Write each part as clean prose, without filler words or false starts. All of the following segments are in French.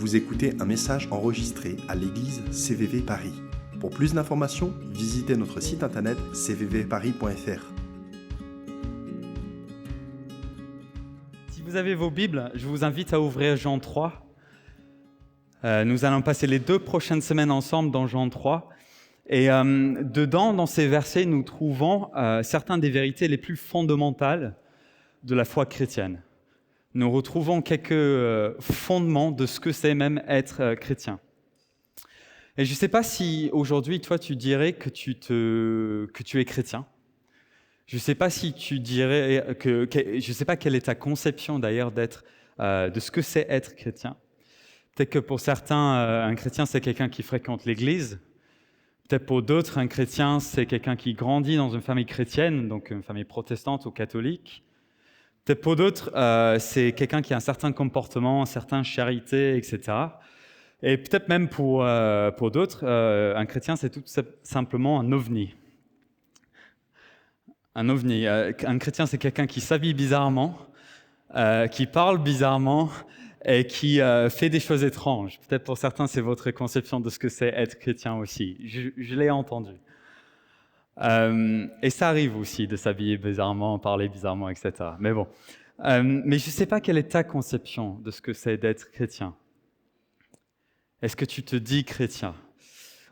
Vous écoutez un message enregistré à l'église CVV Paris. Pour plus d'informations, visitez notre site internet cvvparis.fr. Si vous avez vos Bibles, je vous invite à ouvrir Jean 3. Nous allons passer les 2 prochaines semaines ensemble dans Jean 3. Et dedans, dans ces versets, nous trouvons certaines des vérités les plus fondamentales de la foi chrétienne. Nous retrouvons quelques fondements de ce que c'est même être chrétien. Et je ne sais pas si aujourd'hui, toi, tu dirais que tu es chrétien. Je ne sais pas si tu dirais je ne sais pas quelle est ta conception d'ailleurs de ce que c'est être chrétien. Peut-être que pour certains, un chrétien, c'est quelqu'un qui fréquente l'église. Peut-être pour d'autres, un chrétien, c'est quelqu'un qui grandit dans une famille chrétienne, donc une famille protestante ou catholique. Peut-être pour d'autres, c'est quelqu'un qui a un certain comportement, une certaine charité, etc. Et peut-être même pour d'autres, un chrétien, c'est tout simplement un ovni. Un ovni. Un chrétien, c'est quelqu'un qui s'habille bizarrement, qui parle bizarrement et qui fait des choses étranges. Peut-être pour certains, c'est votre conception de ce que c'est être chrétien aussi. Je l'ai entendu. Et ça arrive aussi de s'habiller bizarrement, parler bizarrement, etc. Mais bon. Mais je ne sais pas quelle est ta conception de ce que c'est d'être chrétien. Est-ce que tu te dis chrétien ?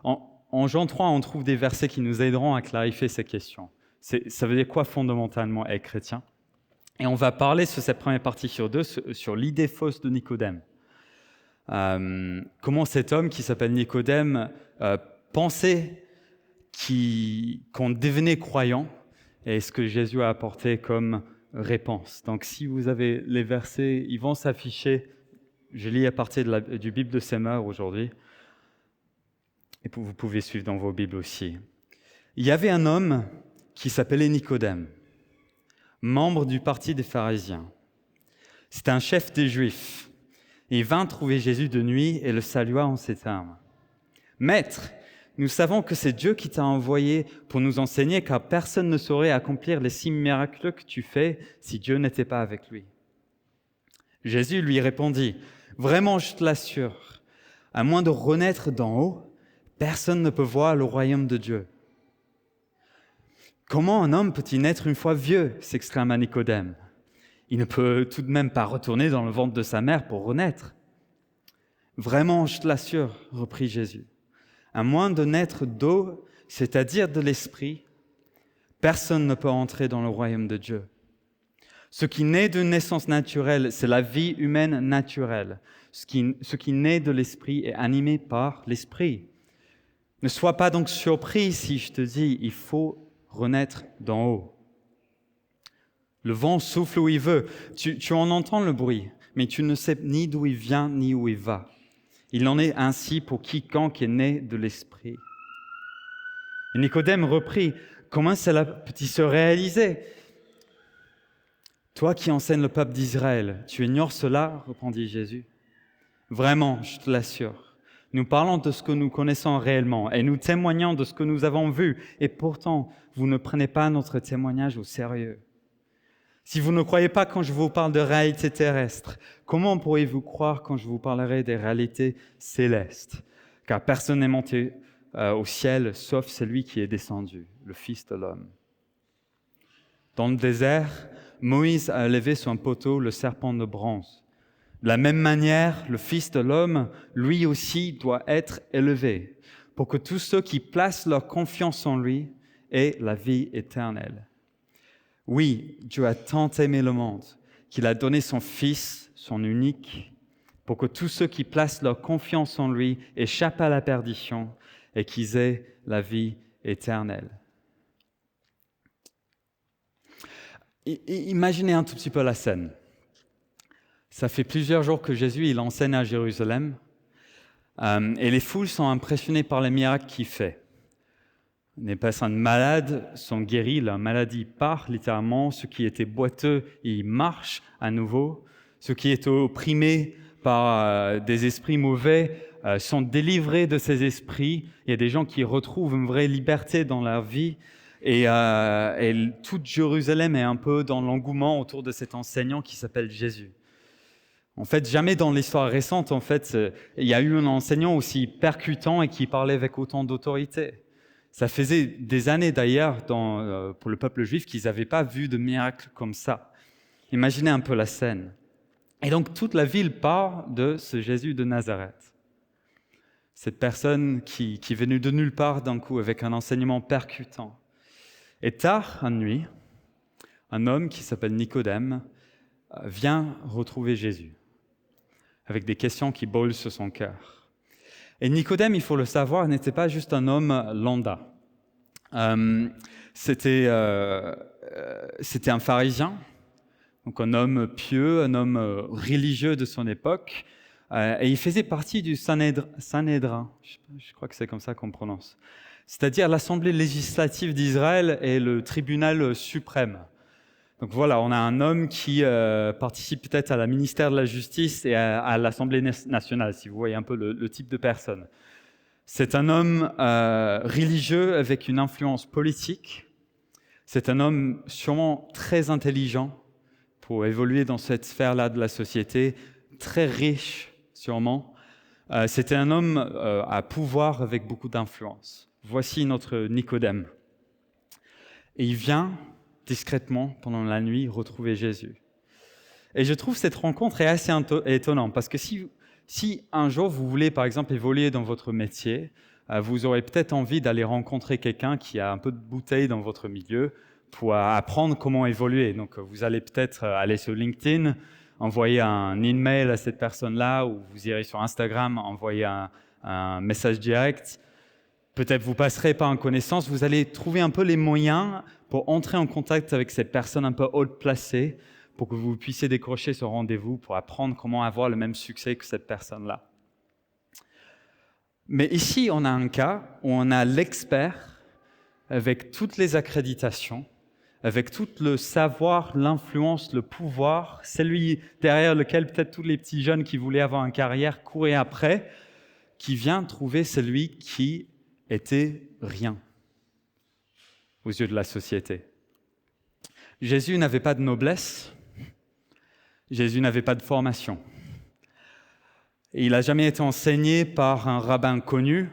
En Jean 3, on trouve des versets qui nous aideront à clarifier ces questions. Ça veut dire quoi fondamentalement être chrétien ? Et on va parler sur cette première partie sur l'idée fausse de Nicodème. Comment cet homme qui s'appelle Nicodème pensait qu'on devenait croyant et ce que Jésus a apporté comme réponse. Donc si vous avez les versets, ils vont s'afficher. Je lis à partir du Bible de Semeur aujourd'hui. Et vous pouvez suivre dans vos Bibles aussi. Il y avait un homme qui s'appelait Nicodème, membre du parti des pharisiens. C'était un chef des Juifs. Il vint trouver Jésus de nuit et le salua en ces termes. « Maître, nous savons que c'est Dieu qui t'a envoyé pour nous enseigner, car personne ne saurait accomplir les 6 miracles que tu fais si Dieu n'était pas avec lui. » Jésus lui répondit, « Vraiment, je te l'assure, à moins de renaître d'en haut, personne ne peut voir le royaume de Dieu. » « Comment un homme peut-il naître une fois vieux ?» s'exclama Nicodème. « Il ne peut tout de même pas retourner dans le ventre de sa mère pour renaître. »« Vraiment, je te l'assure, reprit Jésus. À moins de naître d'eau, c'est-à-dire de l'esprit, personne ne peut entrer dans le royaume de Dieu. Ce qui naît de naissance naturelle, c'est la vie humaine naturelle. Ce qui naît de l'esprit est animé par l'esprit. Ne sois pas donc surpris si je te dis, il faut renaître d'en haut. Le vent souffle où il veut, tu en entends le bruit, mais tu ne sais ni d'où il vient ni où il va. Il en est ainsi pour quiconque est né de l'esprit. » Et Nicodème reprit, « Comment cela peut-il se réaliser ? Toi qui enseignes le peuple d'Israël, tu ignores cela ?» répondit Jésus. « Vraiment, je te l'assure. Nous parlons de ce que nous connaissons réellement et nous témoignons de ce que nous avons vu. Et pourtant, vous ne prenez pas notre témoignage au sérieux. Si vous ne croyez pas quand je vous parle de réalités terrestres, comment pourriez-vous croire quand je vous parlerai des réalités célestes ? Car personne n'est monté au ciel sauf celui qui est descendu, le Fils de l'homme. Dans le désert, Moïse a élevé sur un poteau le serpent de bronze. De la même manière, le Fils de l'homme, lui aussi, doit être élevé, pour que tous ceux qui placent leur confiance en lui aient la vie éternelle. Oui, Dieu a tant aimé le monde qu'il a donné son Fils, son unique, pour que tous ceux qui placent leur confiance en lui échappent à la perdition et qu'ils aient la vie éternelle. Imaginez un tout petit peu la scène. Ça fait plusieurs jours que Jésus il enseigne à Jérusalem et les foules sont impressionnées par les miracles qu'il fait. Les personnes malades sont guéries, leur maladie part littéralement. Ceux qui étaient boiteux, ils marchent à nouveau. Ceux qui étaient opprimés par des esprits mauvais sont délivrés de ces esprits. Il y a des gens qui retrouvent une vraie liberté dans leur vie. Et toute Jérusalem est un peu dans l'engouement autour de cet enseignant qui s'appelle Jésus. En fait, jamais dans l'histoire récente, il y a eu un enseignant aussi percutant et qui parlait avec autant d'autorité. Ça faisait des années d'ailleurs pour le peuple juif qu'ils n'avaient pas vu de miracle comme ça. Imaginez un peu la scène. Et donc toute la ville parle de ce Jésus de Nazareth. Cette personne qui est venue de nulle part d'un coup avec un enseignement percutant. Et tard, une nuit, un homme qui s'appelle Nicodème vient retrouver Jésus avec des questions qui brûlent sur son cœur. Et Nicodème, il faut le savoir, n'était pas juste un homme lambda. C'était un pharisien, donc un homme pieux, un homme religieux de son époque, et il faisait partie du Sanhédrin, je crois que c'est comme ça qu'on prononce, c'est-à-dire l'Assemblée législative d'Israël et le tribunal suprême. Donc voilà, on a un homme qui participe peut-être à la ministère de la Justice et à l'Assemblée nationale, si vous voyez un peu le type de personne. C'est un homme religieux avec une influence politique. C'est un homme sûrement très intelligent pour évoluer dans cette sphère-là de la société, très riche sûrement. C'était un homme à pouvoir avec beaucoup d'influence. Voici notre Nicodème. Et il vient discrètement, pendant la nuit, retrouver Jésus. Et je trouve cette rencontre est assez étonnante, parce que si un jour vous voulez, par exemple, évoluer dans votre métier, vous aurez peut-être envie d'aller rencontrer quelqu'un qui a un peu de bouteille dans votre milieu pour apprendre comment évoluer. Donc vous allez peut-être aller sur LinkedIn, envoyer un email à cette personne-là, ou vous irez sur Instagram, envoyer un message direct. Peut-être vous passerez par une connaissance, vous allez trouver un peu les moyens pour entrer en contact avec cette personne un peu haute placée, pour que vous puissiez décrocher ce rendez-vous, pour apprendre comment avoir le même succès que cette personne-là. Mais ici, on a un cas où on a l'expert avec toutes les accréditations, avec tout le savoir, l'influence, le pouvoir, celui derrière lequel peut-être tous les petits jeunes qui voulaient avoir une carrière couraient après, qui vient trouver celui qui était rien aux yeux de la société. Jésus n'avait pas de noblesse, Jésus n'avait pas de formation. Et il n'a jamais été enseigné par un rabbin connu,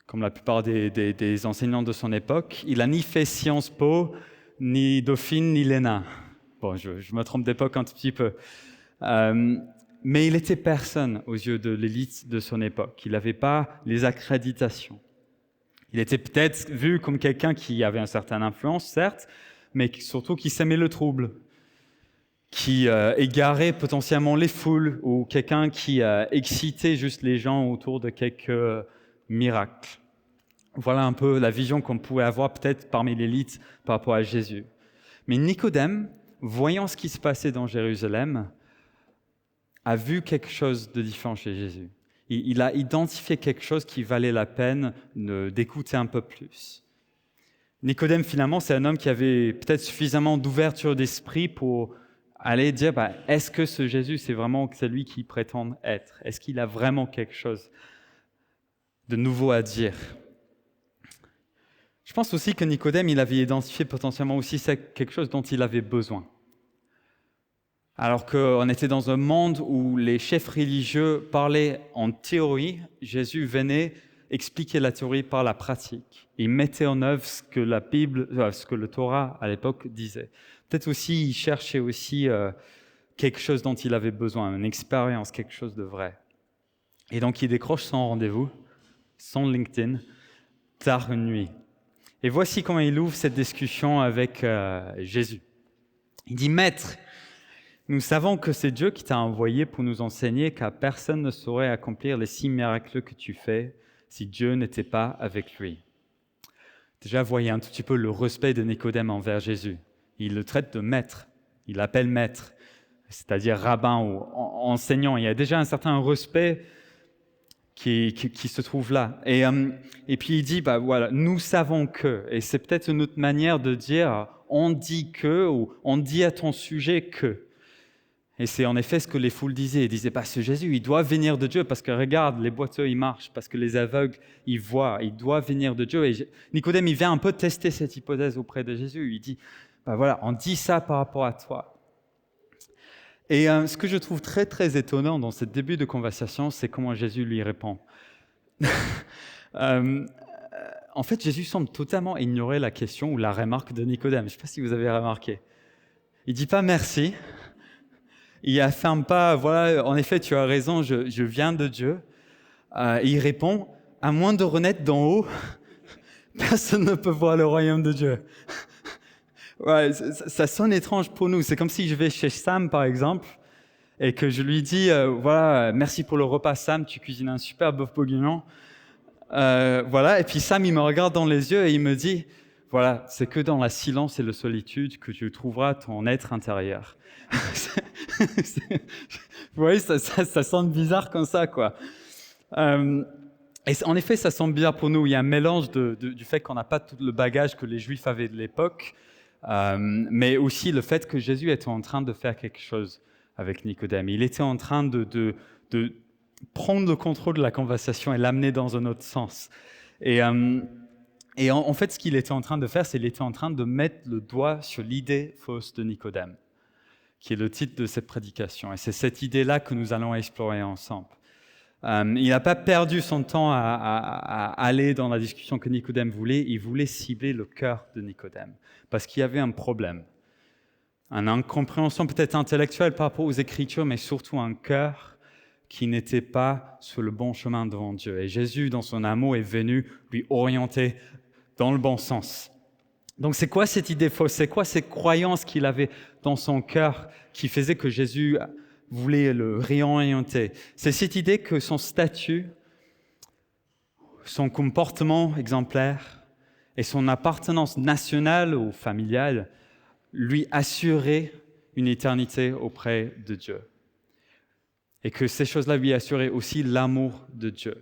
comme la plupart des enseignants de son époque. Il n'a ni fait Sciences Po, ni Dauphine, ni l'ENA. Bon, je me trompe d'époque un tout petit peu. Mais il était personne aux yeux de l'élite de son époque. Il n'avait pas les accréditations. Il était peut-être vu comme quelqu'un qui avait une certaine influence, certes, mais surtout qui s'aimait le trouble, qui égarait potentiellement les foules, ou quelqu'un qui excitait juste les gens autour de quelques miracles. Voilà un peu la vision qu'on pouvait avoir peut-être parmi l'élite par rapport à Jésus. Mais Nicodème, voyant ce qui se passait dans Jérusalem, a vu quelque chose de différent chez Jésus. Il a identifié quelque chose qui valait la peine d'écouter un peu plus. Nicodème, finalement, c'est un homme qui avait peut-être suffisamment d'ouverture d'esprit pour aller dire, est-ce que ce Jésus, c'est vraiment celui qu'il prétend être? Est-ce qu'il a vraiment quelque chose de nouveau à dire? Je pense aussi que Nicodème, il avait identifié potentiellement aussi quelque chose dont il avait besoin. Alors qu'on était dans un monde où les chefs religieux parlaient en théorie, Jésus venait expliquer la théorie par la pratique. Il mettait en œuvre ce que la Bible, ce que le Torah à l'époque disait. Peut-être aussi, il cherchait aussi quelque chose dont il avait besoin, une expérience, quelque chose de vrai. Et donc, il décroche son rendez-vous, son LinkedIn, tard une nuit. Et voici comment il ouvre cette discussion avec Jésus. Il dit « Maître, nous savons que c'est Dieu qui t'a envoyé pour nous enseigner car personne ne saurait accomplir les 6 miracles que tu fais si Dieu n'était pas avec lui. » Déjà, voyez un tout petit peu le respect de Nicodème envers Jésus. Il le traite de maître, il l'appelle maître, c'est-à-dire rabbin ou enseignant. Il y a déjà un certain respect qui se trouve là. Et puis il dit, voilà, nous savons que, et c'est peut-être une autre manière de dire, on dit que, ou on dit à ton sujet que. Et c'est en effet ce que les foules disaient. Ils disaient, ce Jésus, il doit venir de Dieu, parce que regarde, les boiteux, ils marchent, parce que les aveugles, ils voient, il doit venir de Dieu. Et Nicodème, il vient un peu tester cette hypothèse auprès de Jésus. Il dit, voilà, on dit ça par rapport à toi. Et ce que je trouve très, très étonnant dans ce début de conversation, c'est comment Jésus lui répond. En fait, Jésus semble totalement ignorer la question ou la remarque de Nicodème. Je ne sais pas si vous avez remarqué. Il ne dit pas merci. Il n'affirme pas, voilà, en effet, tu as raison, je viens de Dieu. Il répond, à moins de renaître d'en haut, personne ne peut voir le royaume de Dieu. Ouais, ça sonne étrange pour nous. C'est comme si je vais chez Sam, par exemple, et que je lui dis, voilà, merci pour le repas, Sam, tu cuisines un super bœuf bourguignon. Voilà, et puis Sam, il me regarde dans les yeux et il me dit, voilà, c'est que dans la silence et la solitude que tu trouveras ton être intérieur. Vous voyez, ça sonne bizarre comme ça, quoi. Et en effet, ça semble bizarre pour nous. Il y a un mélange du fait qu'on n'a pas tout le bagage que les Juifs avaient de l'époque, mais aussi le fait que Jésus était en train de faire quelque chose avec Nicodème. Il était en train de prendre le contrôle de la conversation et l'amener dans un autre sens. Et en fait, ce qu'il était en train de faire, c'est qu'il était en train de mettre le doigt sur l'idée fausse de Nicodème, qui est le titre de cette prédication. Et c'est cette idée-là que nous allons explorer ensemble. Il n'a pas perdu son temps à aller dans la discussion que Nicodème voulait. Il voulait cibler le cœur de Nicodème, parce qu'il y avait un problème. Une incompréhension peut-être intellectuelle par rapport aux Écritures, mais surtout un cœur qui n'était pas sur le bon chemin devant Dieu. Et Jésus, dans son amour, est venu lui orienter dans le bon sens. Donc c'est quoi cette idée fausse? C'est quoi cette croyance qu'il avait dans son cœur qui faisait que Jésus voulait le réorienter? C'est cette idée que son statut, son comportement exemplaire et son appartenance nationale ou familiale lui assuraient une éternité auprès de Dieu. Et que ces choses-là lui assuraient aussi l'amour de Dieu.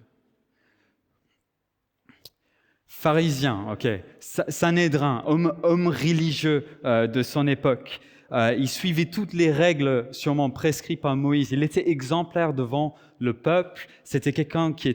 Pharisien, ok, Sanhédrin, homme religieux de son époque. Il suivait toutes les règles sûrement prescrites par Moïse. Il était exemplaire devant le peuple. C'était quelqu'un qui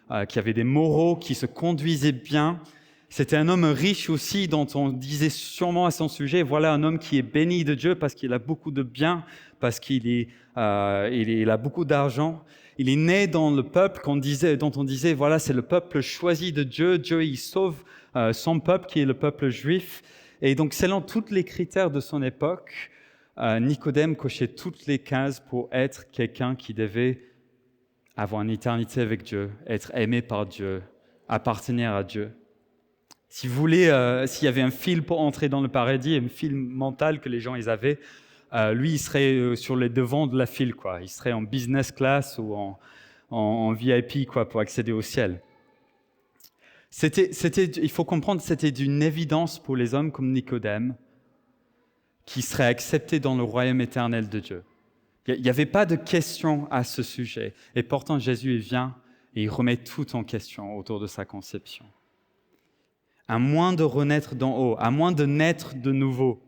avait des moraux, qui se conduisait bien. C'était un homme riche aussi, dont on disait sûrement à son sujet, voilà un homme qui est béni de Dieu parce qu'il a beaucoup de biens, parce qu'il a beaucoup d'argent. Il est né dans le peuple dont on disait, voilà, c'est le peuple choisi de Dieu. Dieu, il sauve son peuple qui est le peuple juif. Et donc, selon tous les critères de son époque, Nicodème cochait toutes les cases pour être quelqu'un qui devait avoir une éternité avec Dieu, être aimé par Dieu, appartenir à Dieu. Si vous voulez, s'il y avait un fil pour entrer dans le paradis, un fil mental que les gens ils avaient, lui, il serait sur les devants de la file, quoi. Il serait en business class ou en VIP, quoi, pour accéder au ciel. Il faut comprendre, c'était d'une évidence pour les hommes comme Nicodème qui seraient acceptés dans le royaume éternel de Dieu. Il n'y avait pas de question à ce sujet. Et pourtant, Jésus il vient et il remet tout en question autour de sa conception. À moins de renaître d'en haut, à moins de naître de nouveau,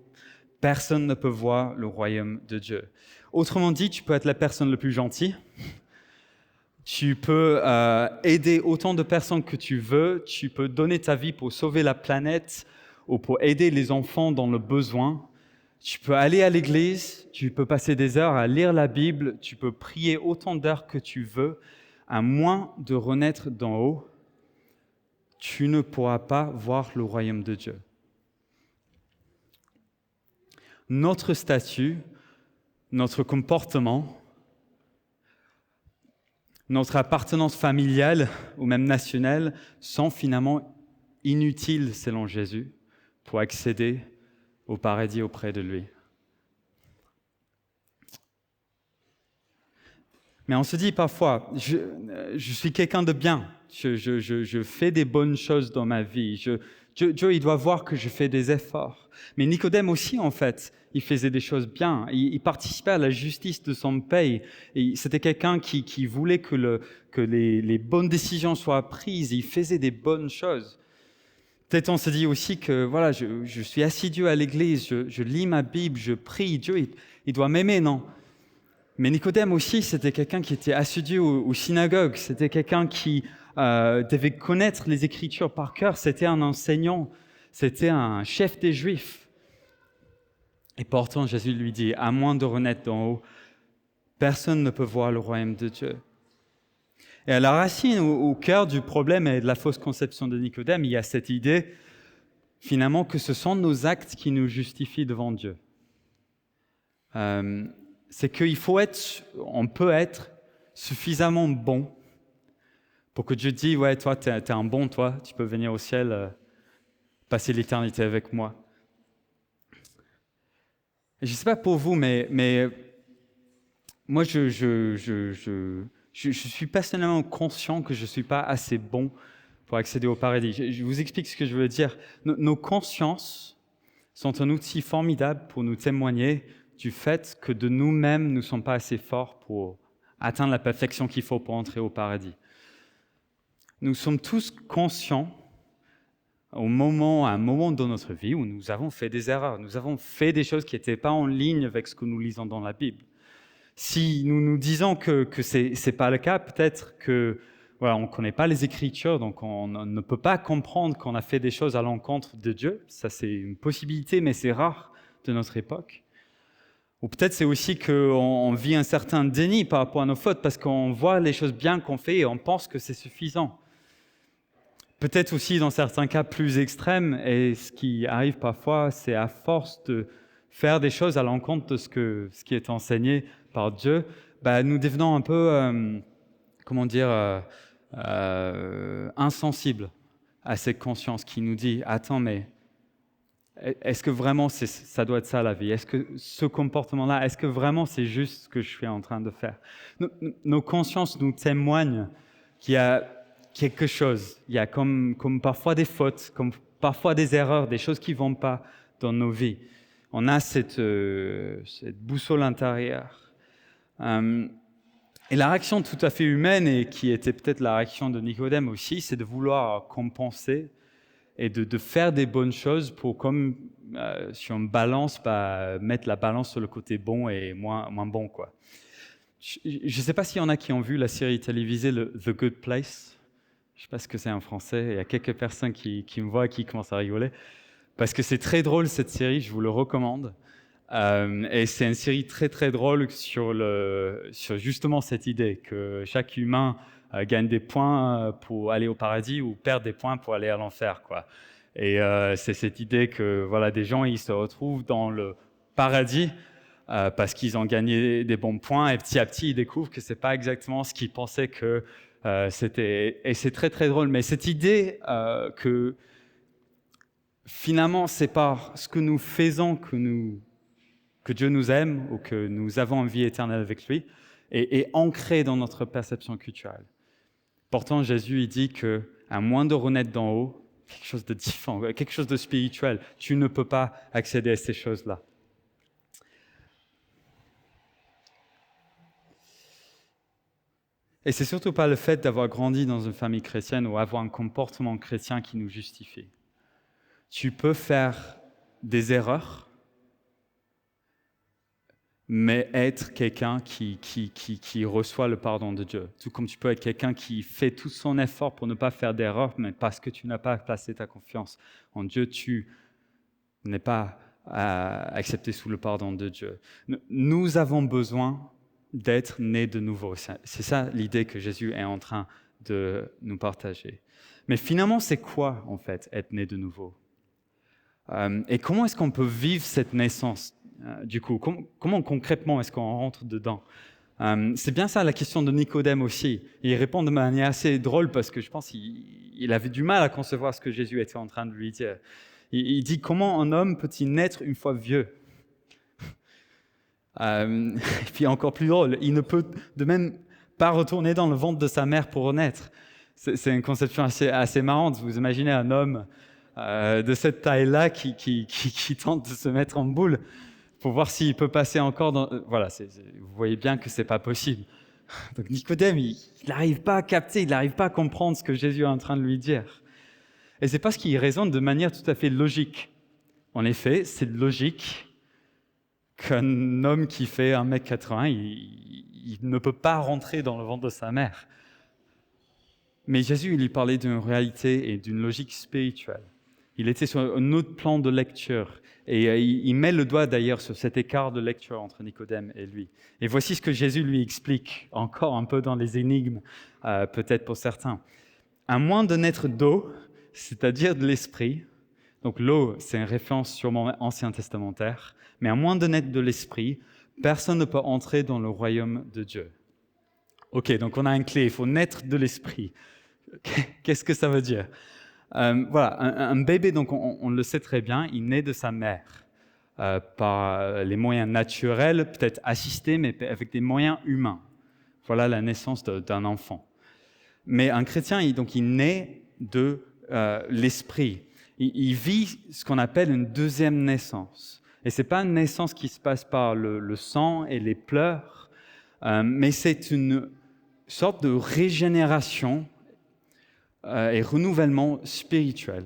personne ne peut voir le royaume de Dieu. Autrement dit, tu peux être la personne la plus gentille, tu peux aider autant de personnes que tu veux, tu peux donner ta vie pour sauver la planète ou pour aider les enfants dans le besoin. Tu peux aller à l'église, tu peux passer des heures à lire la Bible, tu peux prier autant d'heures que tu veux, à moins de renaître d'en haut, tu ne pourras pas voir le royaume de Dieu. Notre statut, notre comportement, notre appartenance familiale ou même nationale sont finalement inutiles selon Jésus pour accéder au paradis auprès de lui. Mais on se dit parfois, je suis quelqu'un de bien, je fais des bonnes choses dans ma vie, Dieu il doit voir que je fais des efforts. Mais Nicodème aussi, en fait, il faisait des choses bien, il participait à la justice de son pays. Et c'était quelqu'un qui voulait que les bonnes décisions soient prises, il faisait des bonnes choses. Peut-être on se dit aussi que voilà, je suis assidu à l'église, je lis ma Bible, je prie, Dieu il doit m'aimer, non? Mais Nicodème aussi, c'était quelqu'un qui était assidu aux synagogues, c'était quelqu'un qui devait connaître les Écritures par cœur, c'était un enseignant, c'était un chef des Juifs. Et pourtant, Jésus lui dit, à moins de renaître d'en haut, personne ne peut voir le royaume de Dieu. Et à la racine, au cœur du problème et de la fausse conception de Nicodème, il y a cette idée, finalement, que ce sont nos actes qui nous justifient devant Dieu. C'est on peut être suffisamment bon pour que Dieu dise, ouais, toi, t'es un bon, toi, tu peux venir au ciel, passer l'éternité avec moi. Et je ne sais pas pour vous, mais moi, je suis personnellement conscient que je ne suis pas assez bon pour accéder au paradis. Je vous explique ce que je veux dire. Nos consciences sont un outil formidable pour nous témoigner du fait que de nous-mêmes, nous ne sommes pas assez forts pour atteindre la perfection qu'il faut pour entrer au paradis. Nous sommes tous conscients à un moment dans notre vie où nous avons fait des erreurs, nous avons fait des choses qui n'étaient pas en ligne avec ce que nous lisons dans la Bible. Si nous nous disons que ce n'est pas le cas, peut-être que voilà, on ne connaît pas les Écritures, donc on ne peut pas comprendre qu'on a fait des choses à l'encontre de Dieu. Ça, c'est une possibilité, mais c'est rare de notre époque. Ou peut-être c'est aussi qu'on vit un certain déni par rapport à nos fautes, parce qu'on voit les choses bien qu'on fait et on pense que c'est suffisant. Peut-être aussi dans certains cas plus extrêmes, et ce qui arrive parfois, c'est à force de faire des choses à l'encontre de ce qui est enseigné par Dieu, nous devenons un peu, insensibles à cette conscience qui nous dit « Attends, mais est-ce que vraiment ça doit être ça la vie ? Est-ce que ce comportement-là, est-ce que vraiment c'est juste ce que je suis en train de faire ?» Nos consciences nous témoignent qu'il y a quelque chose, il y a comme parfois des fautes, comme parfois des erreurs, des choses qui ne vont pas dans nos vies. On a cette boussole intérieure. Et la réaction tout à fait humaine, et qui était peut-être la réaction de Nicodème aussi, c'est de vouloir compenser et de faire des bonnes choses pour, comme si on balance, mettre la balance sur le côté bon et moins bon, quoi. Je ne sais pas s'il y en a qui ont vu la série télévisée The Good Place. Je ne sais pas ce que c'est en français. Il y a quelques personnes qui me voient et qui commencent à rigoler. Parce que c'est très drôle cette série, je vous le recommande. Et c'est une série très très drôle sur justement cette idée que chaque humain gagne des points pour aller au paradis ou perd des points pour aller à l'enfer, quoi. Et c'est cette idée que voilà, des gens ils se retrouvent dans le paradis parce qu'ils ont gagné des bons points, et petit à petit ils découvrent que c'est pas exactement ce qu'ils pensaient que c'était. Et c'est très très drôle. Mais cette idée que finalement c'est par ce que nous faisons que Dieu nous aime ou que nous avons une vie éternelle avec lui, est ancré dans notre perception culturelle. Pourtant, Jésus il dit qu'à moins de renaître d'en haut, quelque chose de différent, quelque chose de spirituel, tu ne peux pas accéder à ces choses-là. Et c'est surtout pas le fait d'avoir grandi dans une famille chrétienne ou avoir un comportement chrétien qui nous justifie. Tu peux faire des erreurs, mais être quelqu'un qui reçoit le pardon de Dieu. Tout comme tu peux être quelqu'un qui fait tout son effort pour ne pas faire d'erreur, mais parce que tu n'as pas placé ta confiance en Dieu, tu n'es pas accepté sous le pardon de Dieu. Nous avons besoin d'être nés de nouveau. C'est ça l'idée que Jésus est en train de nous partager. Mais finalement, c'est quoi en fait être né de nouveau ? Et comment est-ce qu'on peut vivre cette naissance ? Du coup, comment concrètement est-ce qu'on rentre dedans ? C'est bien ça la question de Nicodème aussi. Il répond de manière assez drôle parce que je pense qu'il avait du mal à concevoir ce que Jésus était en train de lui dire. Il dit « Comment un homme peut-il naître une fois vieux ?» Et puis encore plus drôle, il ne peut de même pas retourner dans le ventre de sa mère pour renaître. C'est une conception assez marrante. Vous imaginez un homme de cette taille-là qui tente de se mettre en boule pour voir s'il peut passer encore dans... Voilà, vous voyez bien que c'est pas possible. Donc Nicodème, il n'arrive pas à capter, il n'arrive pas à comprendre ce que Jésus est en train de lui dire. Et c'est parce qu'il raisonne de manière tout à fait logique. En effet, c'est logique qu'un homme qui fait 1m80, il ne peut pas rentrer dans le ventre de sa mère. Mais Jésus, il lui parlait d'une réalité et d'une logique spirituelle. Il était sur un autre plan de lecture. Et il met le doigt d'ailleurs sur cet écart de lecture entre Nicodème et lui. Et voici ce que Jésus lui explique, encore un peu dans les énigmes, peut-être pour certains. À moins de naître d'eau, c'est-à-dire de l'esprit, donc l'eau, c'est une référence sûrement ancien testamentaire, mais à moins de naître de l'esprit, personne ne peut entrer dans le royaume de Dieu. Ok, donc on a une clé, il faut naître de l'esprit. Qu'est-ce que ça veut dire ? Voilà, un bébé, donc on le sait très bien, il naît de sa mère par les moyens naturels, peut-être assistés, mais avec des moyens humains. Voilà la naissance d'un enfant. Mais un chrétien, il naît de l'esprit. Il vit ce qu'on appelle une deuxième naissance. Et ce n'est pas une naissance qui se passe par le sang et les pleurs, mais c'est une sorte de régénération et renouvellement spirituel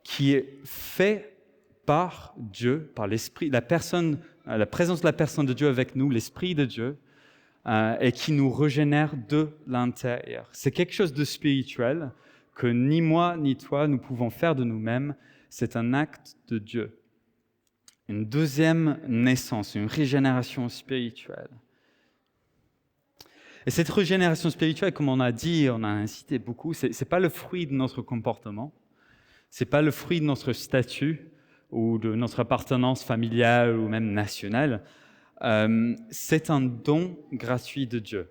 qui est fait par Dieu, par l'Esprit, la présence de la personne de Dieu avec nous, l'Esprit de Dieu, et qui nous régénère de l'intérieur. C'est quelque chose de spirituel que ni moi ni toi nous pouvons faire de nous-mêmes. C'est un acte de Dieu. Une deuxième naissance, une régénération spirituelle. Et cette régénération spirituelle, comme on a dit, on a incité beaucoup, ce n'est pas le fruit de notre comportement, ce n'est pas le fruit de notre statut ou de notre appartenance familiale ou même nationale. C'est un don gratuit de Dieu.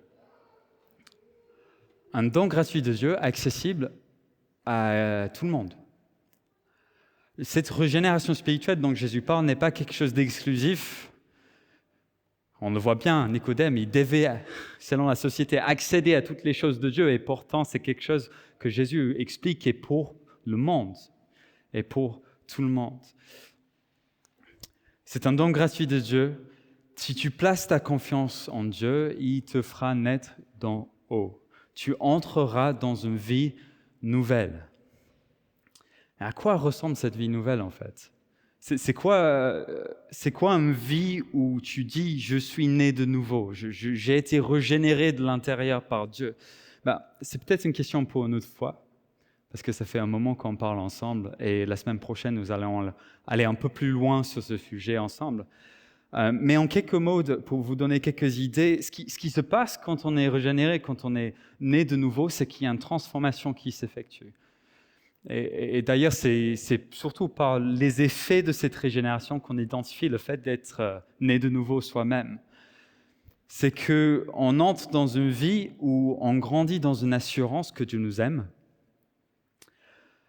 Un don gratuit de Dieu accessible à tout le monde. Cette régénération spirituelle dont Jésus parle n'est pas quelque chose d'exclusif. On le voit bien, Nicodème, il devait, selon la société, accéder à toutes les choses de Dieu, et pourtant c'est quelque chose que Jésus explique est pour le monde, et pour tout le monde. C'est un don gratuit de Dieu. Si tu places ta confiance en Dieu, il te fera naître d'en haut. Tu entreras dans une vie nouvelle. Et à quoi ressemble cette vie nouvelle en fait ? C'est quoi une vie où tu dis « je suis né de nouveau, j'ai été régénéré de l'intérieur par Dieu » C'est peut-être une question pour une autre fois, parce que ça fait un moment qu'on parle ensemble, et la semaine prochaine, nous allons aller un peu plus loin sur ce sujet ensemble. Mais en quelques mots, pour vous donner quelques idées, ce qui se passe quand on est régénéré, quand on est né de nouveau, c'est qu'il y a une transformation qui s'effectue. Et d'ailleurs, c'est surtout par les effets de cette régénération qu'on identifie le fait d'être né de nouveau soi-même. C'est qu'on entre dans une vie où on grandit dans une assurance que Dieu nous aime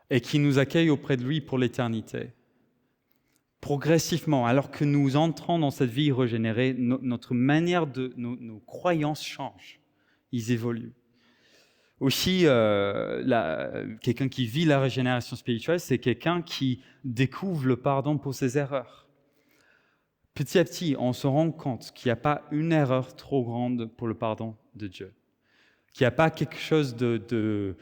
et qui nous accueille auprès de lui pour l'éternité. Progressivement, alors que nous entrons dans cette vie régénérée, notre manière nos croyances changent, ils évoluent. Aussi, quelqu'un qui vit la régénération spirituelle, c'est quelqu'un qui découvre le pardon pour ses erreurs. Petit à petit, on se rend compte qu'il n'y a pas une erreur trop grande pour le pardon de Dieu. Qu'il n'y a pas quelque chose de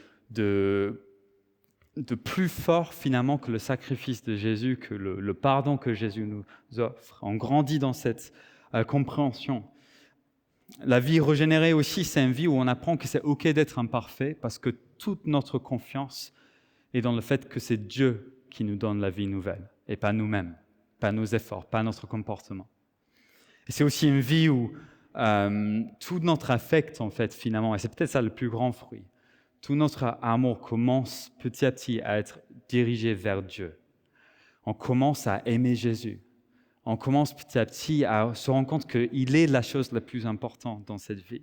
plus fort finalement que le sacrifice de Jésus, que le pardon que Jésus nous offre. On grandit dans cette compréhension. La vie régénérée aussi, c'est une vie où on apprend que c'est OK d'être imparfait parce que toute notre confiance est dans le fait que c'est Dieu qui nous donne la vie nouvelle et pas nous-mêmes, pas nos efforts, pas notre comportement. Et c'est aussi une vie où tout notre affect, en fait, finalement, et c'est peut-être ça le plus grand fruit, tout notre amour commence petit à petit à être dirigé vers Dieu. On commence à aimer Jésus. On commence petit à petit à se rendre compte qu'il est la chose la plus importante dans cette vie,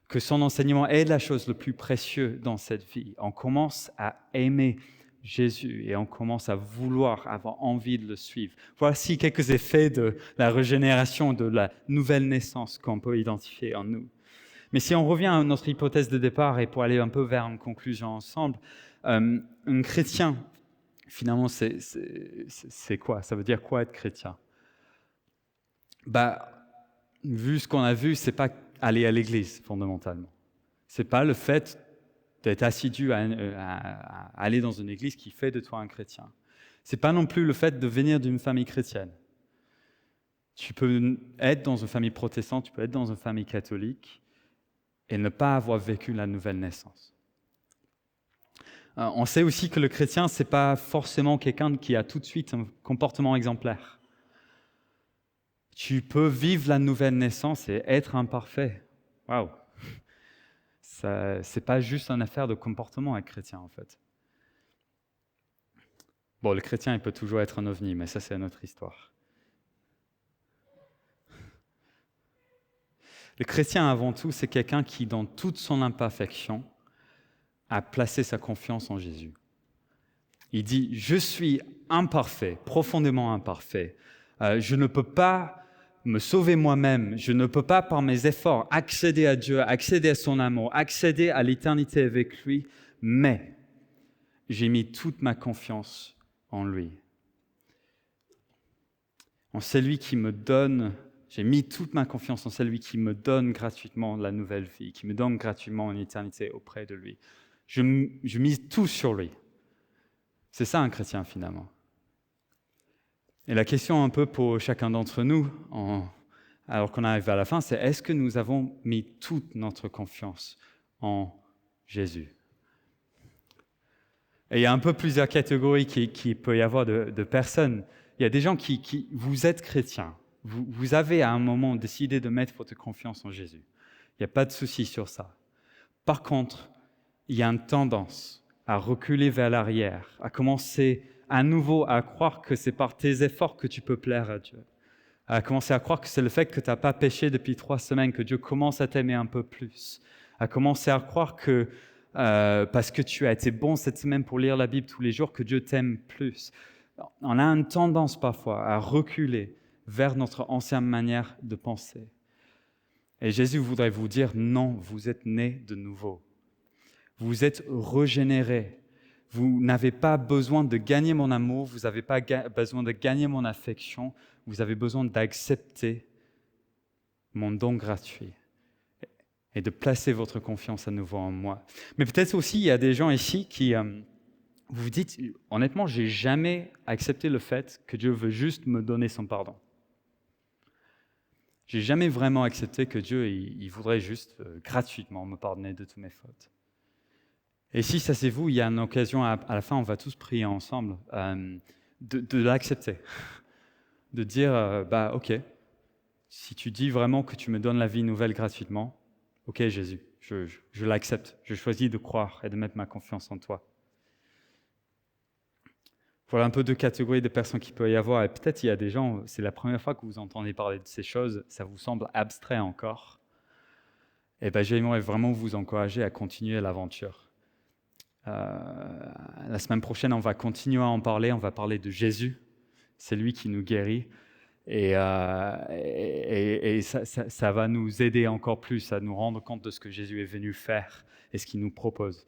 que son enseignement est la chose la plus précieuse dans cette vie. On commence à aimer Jésus et on commence à vouloir avoir envie de le suivre. Voici quelques effets de la régénération, de la nouvelle naissance qu'on peut identifier en nous. Mais si on revient à notre hypothèse de départ et pour aller un peu vers une conclusion ensemble, un chrétien, finalement, c'est quoi ? Ça veut dire quoi être chrétien ? Vu ce qu'on a vu, c'est pas aller à l'église fondamentalement. C'est pas le fait d'être assidu à aller dans une église qui fait de toi un chrétien. C'est pas non plus le fait de venir d'une famille chrétienne. Tu peux être dans une famille protestante, tu peux être dans une famille catholique et ne pas avoir vécu la nouvelle naissance. On sait aussi que le chrétien, ce n'est pas forcément quelqu'un qui a tout de suite un comportement exemplaire. Tu peux vivre la nouvelle naissance et être imparfait. Waouh! Ce n'est pas juste une affaire de comportement être chrétien, en fait. Bon, le chrétien, il peut toujours être un ovni, mais ça, c'est une autre histoire. Le chrétien, avant tout, c'est quelqu'un qui, dans toute son imperfection, a placé sa confiance en Jésus. Il dit « Je suis imparfait, profondément imparfait. Je ne peux pas me sauver moi-même. Je ne peux pas, par mes efforts, accéder à Dieu, accéder à son amour, accéder à l'éternité avec lui. Mais j'ai mis toute ma confiance en lui. En celui qui me donne, j'ai mis toute ma confiance en celui qui me donne gratuitement la nouvelle vie, qui me donne gratuitement une éternité auprès de lui. Je mise tout sur lui. C'est ça un chrétien finalement. Et la question un peu pour chacun d'entre nous, alors qu'on arrive à la fin, c'est est-ce que nous avons mis toute notre confiance en Jésus? Et il y a un peu plusieurs catégories qui peut y avoir de personnes. Il y a des gens qui vous êtes chrétiens. Vous avez à un moment décidé de mettre votre confiance en Jésus. Il n'y a pas de souci sur ça. Par contre, il y a une tendance à reculer vers l'arrière, à commencer à nouveau à croire que c'est par tes efforts que tu peux plaire à Dieu, à commencer à croire que c'est le fait que tu n'as pas péché depuis 3 semaines, que Dieu commence à t'aimer un peu plus, à commencer à croire que parce que tu as été bon cette semaine pour lire la Bible tous les jours, que Dieu t'aime plus. On a une tendance parfois à reculer vers notre ancienne manière de penser. Et Jésus voudrait vous dire, non, vous êtes nés de nouveau. Vous êtes régénérés. Vous n'avez pas besoin de gagner mon amour, vous n'avez pas besoin de gagner mon affection, vous avez besoin d'accepter mon don gratuit et de placer votre confiance à nouveau en moi. Mais peut-être aussi, il y a des gens ici qui vous vous dites, honnêtement, je n'ai jamais accepté le fait que Dieu veut juste me donner son pardon. Je n'ai jamais vraiment accepté que Dieu il voudrait juste gratuitement me pardonner de toutes mes fautes. Et si ça c'est vous, il y a une occasion, à la fin, on va tous prier ensemble, de l'accepter. De dire, ok, si tu dis vraiment que tu me donnes la vie nouvelle gratuitement, ok Jésus, je l'accepte, je choisis de croire et de mettre ma confiance en toi. Voilà un peu deux catégories de personnes qu'il peut y avoir. Et peut-être il y a des gens, c'est la première fois que vous entendez parler de ces choses, ça vous semble abstrait encore. Et j'aimerais vraiment vous encourager à continuer l'aventure. La semaine prochaine, on va continuer à en parler. On va parler de Jésus. C'est lui qui nous guérit. Et ça va nous aider encore plus à nous rendre compte de ce que Jésus est venu faire et ce qu'il nous propose.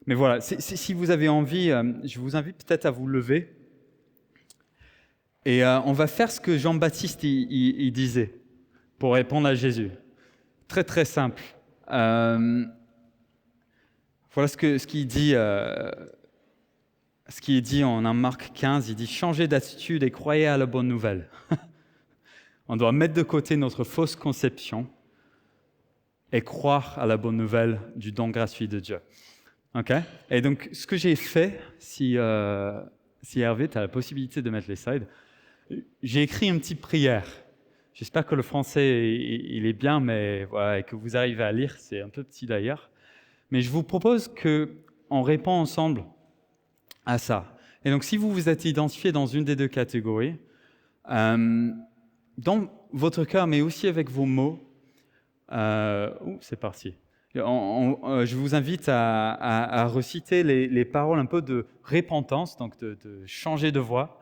Mais voilà, si vous avez envie, je vous invite peut-être à vous lever. Et on va faire ce que Jean-Baptiste il disait pour répondre à Jésus. Très, très simple. Voilà ce qu'il dit, ce qui est dit en Marc 15. Il dit « Changez d'attitude et croyez à la bonne nouvelle. » On doit mettre de côté notre fausse conception et croire à la bonne nouvelle du don gratuit de Dieu. Okay. Et donc, ce que j'ai fait, si Hervé, tu as la possibilité de mettre les slides, j'ai écrit une petite prière. J'espère que le français, il est bien, mais voilà, et que vous arrivez à lire, c'est un peu petit d'ailleurs. Mais je vous propose qu'on répond ensemble à ça. Et donc, si vous vous êtes identifié dans une des deux catégories, dans votre cœur, mais aussi avec vos mots, c'est parti. Je vous invite à reciter les paroles un peu de repentance, donc de changer de voix,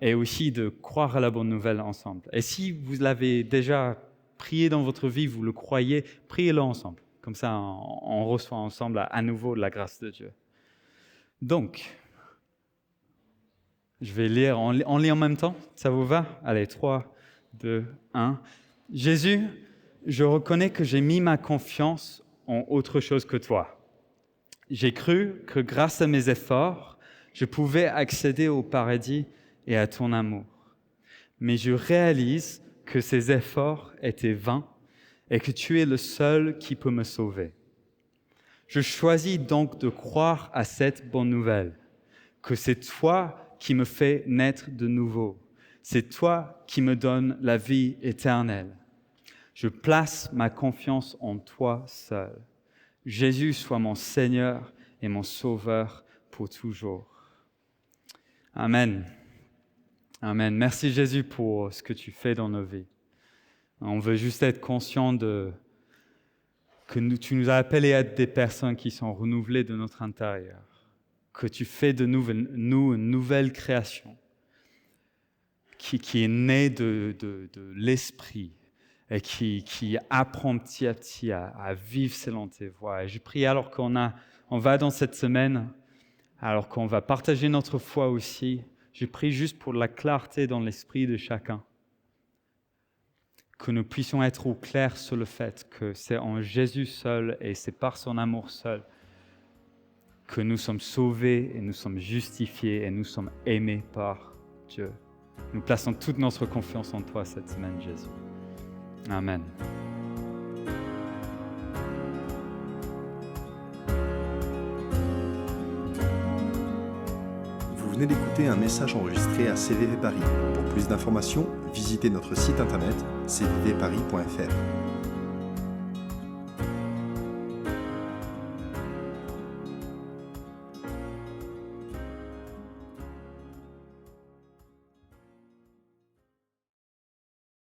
et aussi de croire à la bonne nouvelle ensemble. Et si vous l'avez déjà prié dans votre vie, vous le croyez, priez-le ensemble. Comme ça, on reçoit ensemble à nouveau la grâce de Dieu. Donc, je vais lire, on lit en même temps, ça vous va? Allez, 3, 2, 1. Jésus, je reconnais que j'ai mis ma confiance en autre chose que toi. J'ai cru que grâce à mes efforts, je pouvais accéder au paradis et à ton amour. Mais je réalise que ces efforts étaient vains et que tu es le seul qui peut me sauver. Je choisis donc de croire à cette bonne nouvelle, que c'est toi qui me fais naître de nouveau. C'est toi qui me donnes la vie éternelle. Je place ma confiance en toi seul. Jésus soit mon Seigneur et mon Sauveur pour toujours. Amen. Amen. Merci Jésus pour ce que tu fais dans nos vies. On veut juste être conscient que tu nous as appelés à être des personnes qui sont renouvelées de notre intérieur, que tu fais de nous une nouvelle création qui est née de l'esprit et qui apprend petit à petit à vivre selon tes voies. Et je prie alors on va dans cette semaine, alors qu'on va partager notre foi aussi, je prie juste pour la clarté dans l'esprit de chacun. Que nous puissions être au clair sur le fait que c'est en Jésus seul et c'est par son amour seul que nous sommes sauvés et nous sommes justifiés et nous sommes aimés par Dieu. Nous plaçons toute notre confiance en toi cette semaine, Jésus. Amen. Vous venez d'écouter un message enregistré à CVV Paris. Pour plus d'informations, visitez notre site internet cvvparis.fr.